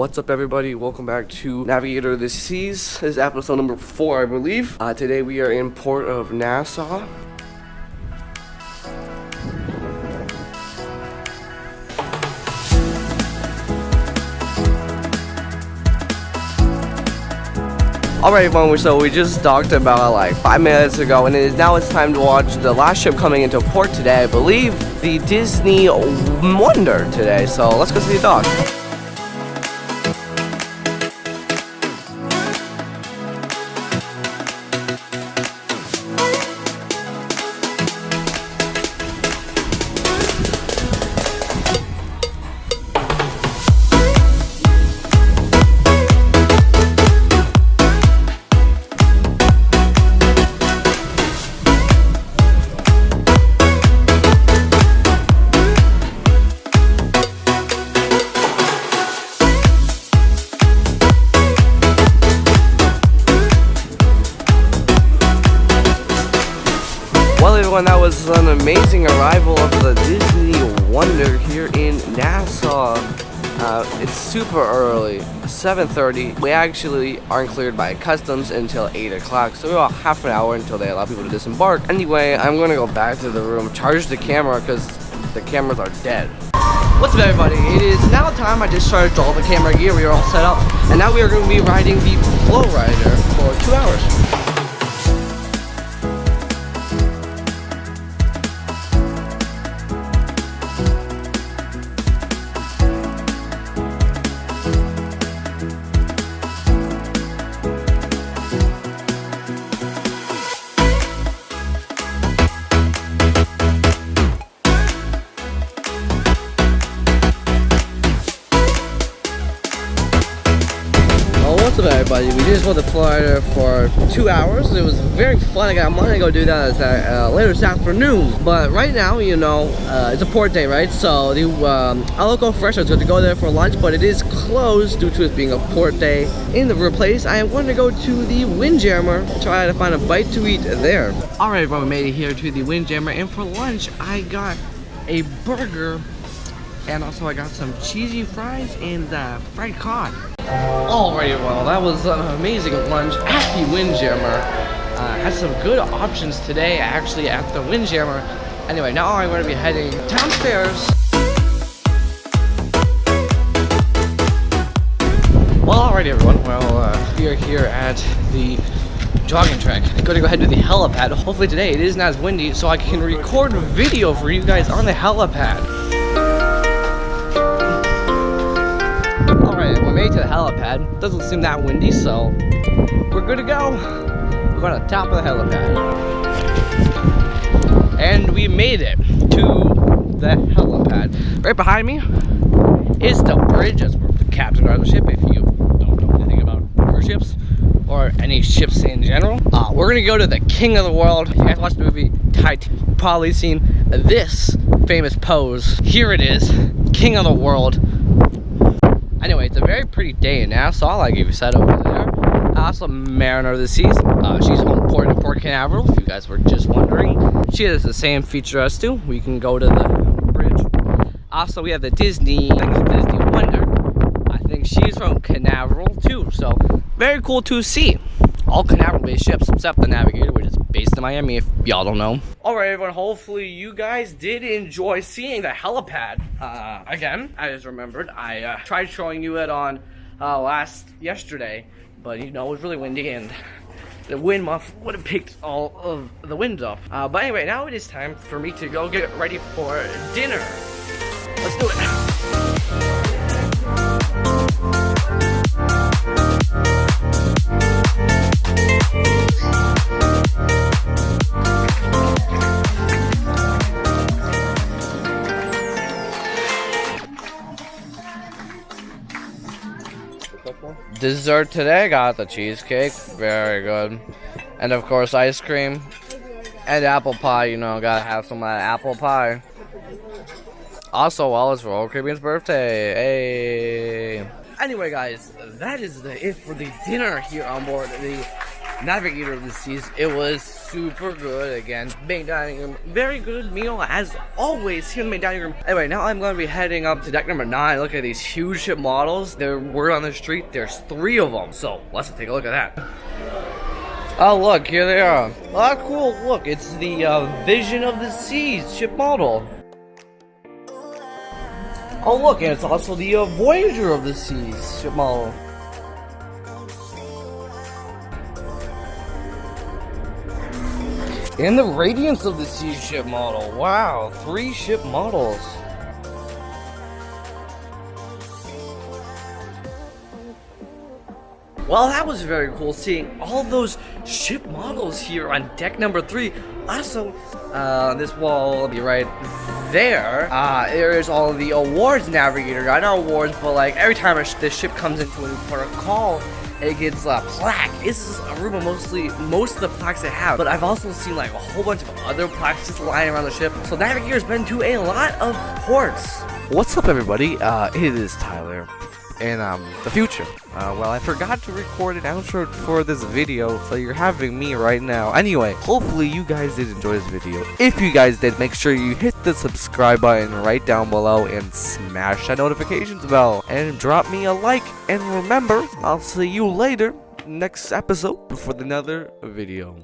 What's up, everybody? Welcome back to Navigator of the Seas. This is episode number 4, I believe. Today we are in port of Nassau. Alright, everyone, so we just docked about like 5 minutes ago, and it's time to watch the last ship coming into port today. I believe the Disney Wonder today. So let's go see the dock. That was an amazing arrival of the Disney Wonder here in Nassau. It's super early, 7:30. We actually aren't cleared by customs until 8 o'clock, so we have half an hour until they allow people to disembark. Anyway, I'm gonna go back to the room, charge the camera because the cameras are dead. What's up, everybody? It is now time. I just charged all the camera gear. We are all set up, and now we are going to be riding the Flow Rider for 2 hours. What's up, everybody? We just went to Florida for 2 hours. It was very fun. I got money to go do that later this afternoon. But right now, you know, it's a port day, right? So the local fresh is going to go there for lunch, but it is closed due to it being a port day. In the place, I wanted to go to the Windjammer, try to find a bite to eat there. All right, everyone, we made it here to the Windjammer, and for lunch, I got a burger, and also I got some cheesy fries and fried cod. Alrighty, well, that was an amazing lunch at the Windjammer. Had some good options today, actually, at the Windjammer. Anyway, now I'm going to be heading downstairs. Well, alrighty, everyone. Well, we are here at the jogging track. I'm going to go ahead to the helipad. Hopefully today it isn't as windy, so I can record a video for you guys on the helipad. Alright, we made it to the helipad. Doesn't seem that windy, so we're good to go. We're going to the top of the helipad. And we made it to the helipad. Right behind me is the bridge. That's where the captain of the ship, if you don't know anything about cruise ships or any ships in general. We're going to go to the King of the World. If you guys watched the movie Titanic, you've probably seen this famous pose. Here it is, King of the World. Anyway, it's a very pretty day in Nassau, like you said over there. Also, Mariner of the Seas. She's on port in Port Canaveral, if you guys were just wondering. She has the same feature as too. We can go to the bridge. Also, we have the Disney Wonder. I think she's from Canaveral too, so very cool to see. All Canaveral-based ships, except the Navigator, which is based in Miami, if y'all don't know. Alright, everyone, hopefully you guys did enjoy seeing the helipad. Again, I just remembered, I tried showing you it on yesterday, but you know, it was really windy, and the wind muff would have picked all of the wind up. But anyway, now it is time for me to go get ready for dinner. Let's do it. Dessert today, got the cheesecake, very good, and of course ice cream and apple pie. You know, gotta have some of that apple pie. Also, well, it's Royal Caribbean's birthday. Hey. Anyway, guys, that is it for the dinner here on board the Navigator of the Seas. It was super good. Again, main dining room, very good meal as always here in the main dining room. Anyway, now I'm going to be heading up to deck number 9. Look at these huge ship models. There were on the street. There's 3 of them. So let's take a look at that. Oh look, here they are. Oh cool, look, it's the Vision of the Seas ship model. Oh look, and it's also the Voyager of the Seas ship model. And the Radiance of the Seas ship model. Wow, 3 ship models. Well, that was very cool seeing all those ship models here on deck number 3. Also, this wall will be right there. There is all of the awards Navigator. Not awards, but like every time this ship comes into a new port of call, it gets a plaque. This is a room of most of the plaques I have. But I've also seen like a whole bunch of other plaques just lying around the ship. So Navigator's been to a lot of ports. What's up, everybody? It is Tyler. In the future. Well, I forgot to record an outro for this video, so you're having me right now. Anyway, hopefully you guys did enjoy this video. If you guys did, make sure you hit the subscribe button right down below and smash that notifications bell and drop me a like. And remember, I'll see you later next episode for another video.